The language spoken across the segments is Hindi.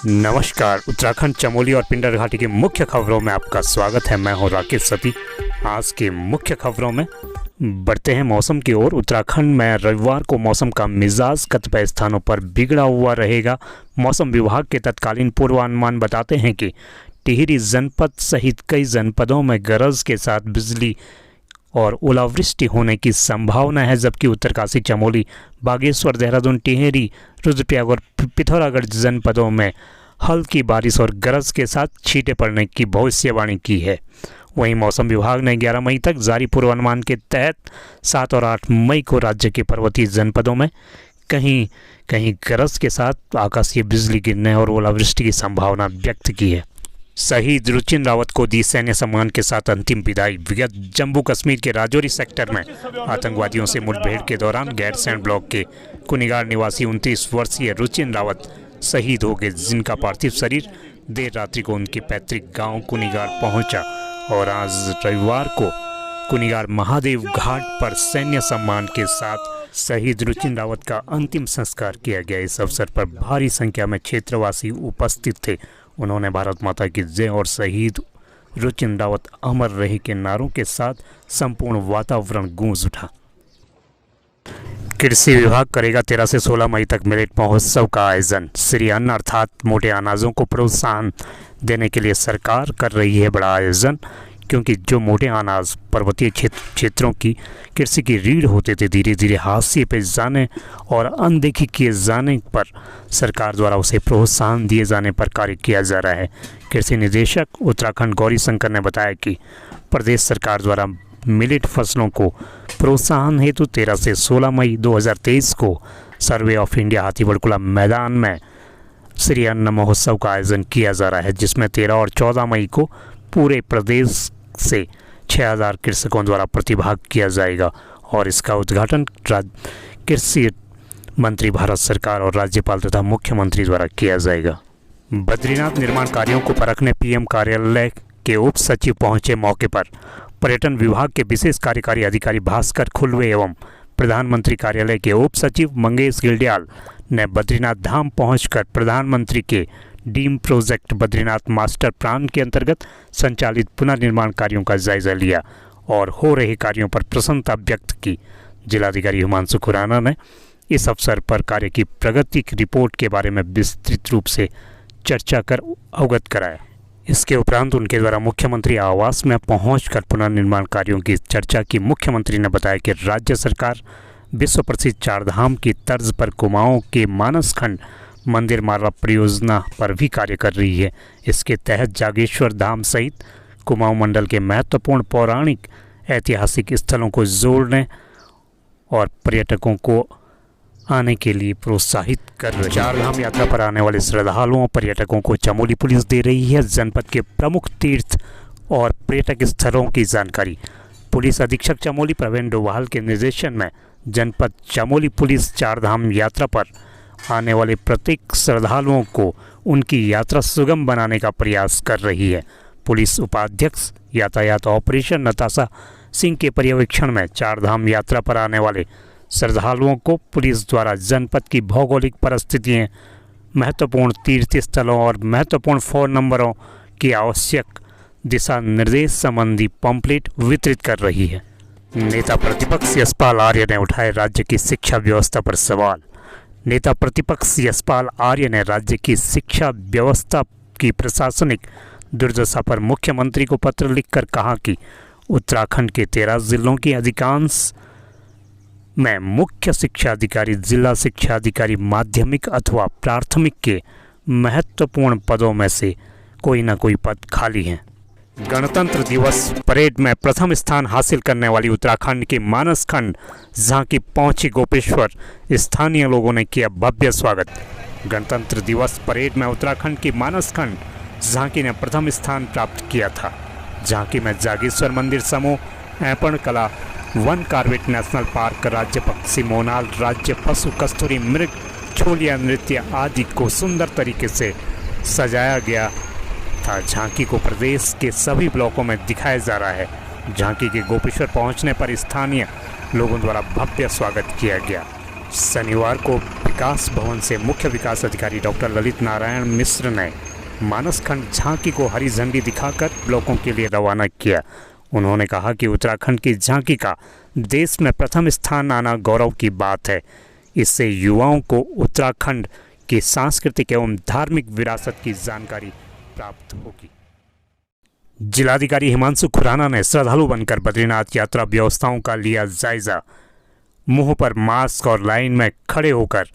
नमस्कार। उत्तराखंड चमोली और पिंडर घाटी की मुख्य खबरों में आपका स्वागत है। मैं हूं राकेश सती। आज की मुख्य खबरों में बढ़ते हैं मौसम की ओर। उत्तराखंड में रविवार को मौसम का मिजाज कतिपय स्थानों पर बिगड़ा हुआ रहेगा। मौसम विभाग के तत्कालीन पूर्वानुमान बताते हैं कि टिहरी जनपद सहित कई जनपदों में गरज के साथ बिजली और ओलावृष्टि होने की संभावना है, जबकि उत्तरकाशी, चमोली, बागेश्वर, देहरादून, टिहरी, रुद्रप्रयाग और पिथौरागढ़ जनपदों में हल्की बारिश और गरज के साथ छींटे पड़ने की भविष्यवाणी की है। वहीं मौसम विभाग ने 11 मई तक जारी पूर्वानुमान के तहत 7 और 8 मई को राज्य के पर्वतीय जनपदों में कहीं कहीं गरज के साथ आकाशीय बिजली गिरने और ओलावृष्टि की संभावना व्यक्त की है। शहीद रुचिन रावत को दी सैन्य सम्मान के साथ अंतिम विदाई। विगत जम्मू कश्मीर के राजौरी सेक्टर में आतंकवादियों से मुठभेड़ के दौरान गैरसैंण ब्लॉक के कुनिगार निवासी 29 वर्षीय रुचिन रावत शहीद हो गए, जिनका पार्थिव शरीर देर रात्रि को उनके पैतृक गांव कुनिगार पहुंचा और आज रविवार को कुनिगार महादेव घाट पर सैन्य सम्मान के साथ शहीद रुचिन रावत का अंतिम संस्कार किया गया। इस अवसर पर भारी संख्या में क्षेत्रवासी उपस्थित थे। उन्होंने भारत माता की जय और शहीद रुचिन रावत अमर रहे के नारों के साथ संपूर्ण वातावरण गूंज उठा। कृषि विभाग करेगा 13 से 16 मई तक मिलेट महोत्सव का आयोजन। श्री अन्न अर्थात मोटे अनाजों को प्रोत्साहन देने के लिए सरकार कर रही है बड़ा आयोजन, क्योंकि जो मोटे अनाज पर्वतीय क्षेत्रों की कृषि की रीढ़ होते थे, धीरे धीरे हाशिए पे जाने और अनदेखी किए जाने पर सरकार द्वारा उसे प्रोत्साहन दिए जाने पर कार्य किया जा रहा है। कृषि निदेशक उत्तराखंड गौरी शंकर ने बताया कि प्रदेश सरकार द्वारा मिलेट फसलों को प्रोत्साहन हेतु 13 से 16 मई 2023 को सर्वे ऑफ इंडिया हाथीबड़कुला मैदान में श्री अन्न महोत्सव का आयोजन किया जा रहा है, जिसमें 13 और 14 मई को पूरे प्रदेश से 6000 कृषकों द्वारा प्रतिभाग किया जाएगा और इसका उद्घाटन कृषि मंत्री भारत सरकार और राज्यपाल तथा मुख्यमंत्री द्वारा किया जाएगा। बद्रीनाथ निर्माण कार्यों को परखने पीएम कार्यालय के उप सचिव पहुंचे मौके पर। पर्यटन विभाग के विशेष कार्यकारी अधिकारी भास्कर खुलवे एवं प्रधानमंत्री कार्यालय के उप सचिव मंगेश गिल्डियाल ने बद्रीनाथ धाम पहुंचकर प्रधानमंत्री के dream project Badrinath master plan के अंतर्गत संचालित पुनर्निर्माण कार्यों का जायजा लिया और हो रहे कार्यों पर प्रसन्नता व्यक्त की। जिलाधिकारी हिमांशु खुराना ने इस अवसर पर कार्य की प्रगति की रिपोर्ट के बारे में विस्तृत रूप से चर्चा कर अवगत कराया। इसके उपरांत उनके द्वारा मुख्यमंत्री आवास में पहुंचकर पुनर्निर्माण कार्यों की चर्चा की। मुख्यमंत्री ने बताया कि राज्य सरकार विश्व प्रसिद्ध चारधाम की तर्ज पर कुमाऊं के मानसखंड मंदिर मार्ग परियोजना पर भी कार्य कर रही है। इसके तहत जागेश्वर धाम सहित कुमाऊं मंडल के महत्वपूर्ण पौराणिक ऐतिहासिक स्थलों को जोड़ने और पर्यटकों को आने के लिए प्रोत्साहित कर रही है। चारधाम यात्रा पर आने वाले श्रद्धालुओं पर्यटकों को चमोली पुलिस दे रही है जनपद के प्रमुख तीर्थ और पर्यटक स्थलों की जानकारी। पुलिस अधीक्षक चमोली प्रवीण डोभाल के निर्देशन में जनपद चमोली पुलिस चारधाम यात्रा पर आने वाले प्रत्येक श्रद्धालुओं को उनकी यात्रा सुगम बनाने का प्रयास कर रही है। पुलिस उपाध्यक्ष यातायात ऑपरेशन नताशा सिंह के पर्यवेक्षण में चारधाम यात्रा पर आने वाले श्रद्धालुओं को पुलिस द्वारा जनपद की भौगोलिक परिस्थितियाँ, महत्वपूर्ण तीर्थ स्थलों और महत्वपूर्ण फ़ोन नंबरों की आवश्यक दिशा निर्देश संबंधी पम्पलेट वितरित कर रही है। नेता प्रतिपक्ष यशपाल आर्य ने उठाए राज्य की शिक्षा व्यवस्था पर सवाल। नेता प्रतिपक्ष यशपाल आर्य ने राज्य की शिक्षा व्यवस्था की प्रशासनिक दुर्दशा पर मुख्यमंत्री को पत्र लिखकर कहा कि उत्तराखंड के 13 जिलों की अधिकांश में मुख्य शिक्षा अधिकारी, जिला शिक्षा अधिकारी, माध्यमिक अथवा प्राथमिक के महत्वपूर्ण पदों में से कोई न कोई पद खाली हैं। गणतंत्र दिवस परेड में प्रथम स्थान हासिल करने वाली उत्तराखंड के मानसखंड झांकी पहुंची गोपेश्वर। स्थानीय लोगों ने किया भव्य स्वागत। गणतंत्र दिवस परेड में उत्तराखंड की मानसखंड झांकी ने प्रथम स्थान प्राप्त किया था। झांकी में जागेश्वर मंदिर समूह, ऐपण कला, वन कार्बेट नेशनल पार्क, राज्य पक्षी मोनाल, राज्य पशु कस्तूरी मृग, छोलिया नृत्य आदि को सुंदर तरीके से सजाया गया था। झांकी को प्रदेश के सभी ब्लॉकों में दिखाया जा रहा है। झांकी के गोपेश्वर पहुंचने पर स्थानीय लोगों द्वारा भव्य स्वागत किया गया। शनिवार को विकास भवन से मुख्य विकास अधिकारी डॉक्टर ललित नारायण मिश्र ने मानसखंड झांकी को हरी झंडी दिखाकर ब्लॉकों के लिए रवाना किया। उन्होंने कहा कि उत्तराखंड की झांकी का देश में प्रथम स्थान आना गौरव की बात है। इससे युवाओं को उत्तराखंड की सांस्कृतिक एवं धार्मिक विरासत की जानकारी प्राप्त होगी। जिलाधिकारी हिमांशु खुराना ने श्रद्धालु बनकर बद्रीनाथ यात्रा व्यवस्थाओं का लिया जायजा। मुंह पर मास्क और लाइन में खड़े होकर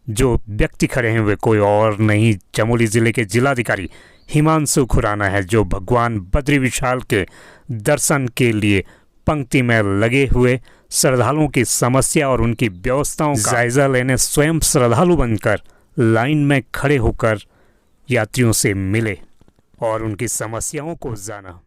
जो व्यक्ति खड़े हैं वे कोई और नहीं, चमोली जिले के जिलाधिकारी हिमांशु खुराना है, जो भगवान बद्री विशाल के दर्शन के लिए पंक्ति में लगे हुए श्रद्धालुओं की समस्या और उनकी व्यवस्थाओं का जायजा लेने स्वयं श्रद्धालु बनकर लाइन में खड़े होकर यात्रियों से मिले और उनकी समस्याओं को जाना।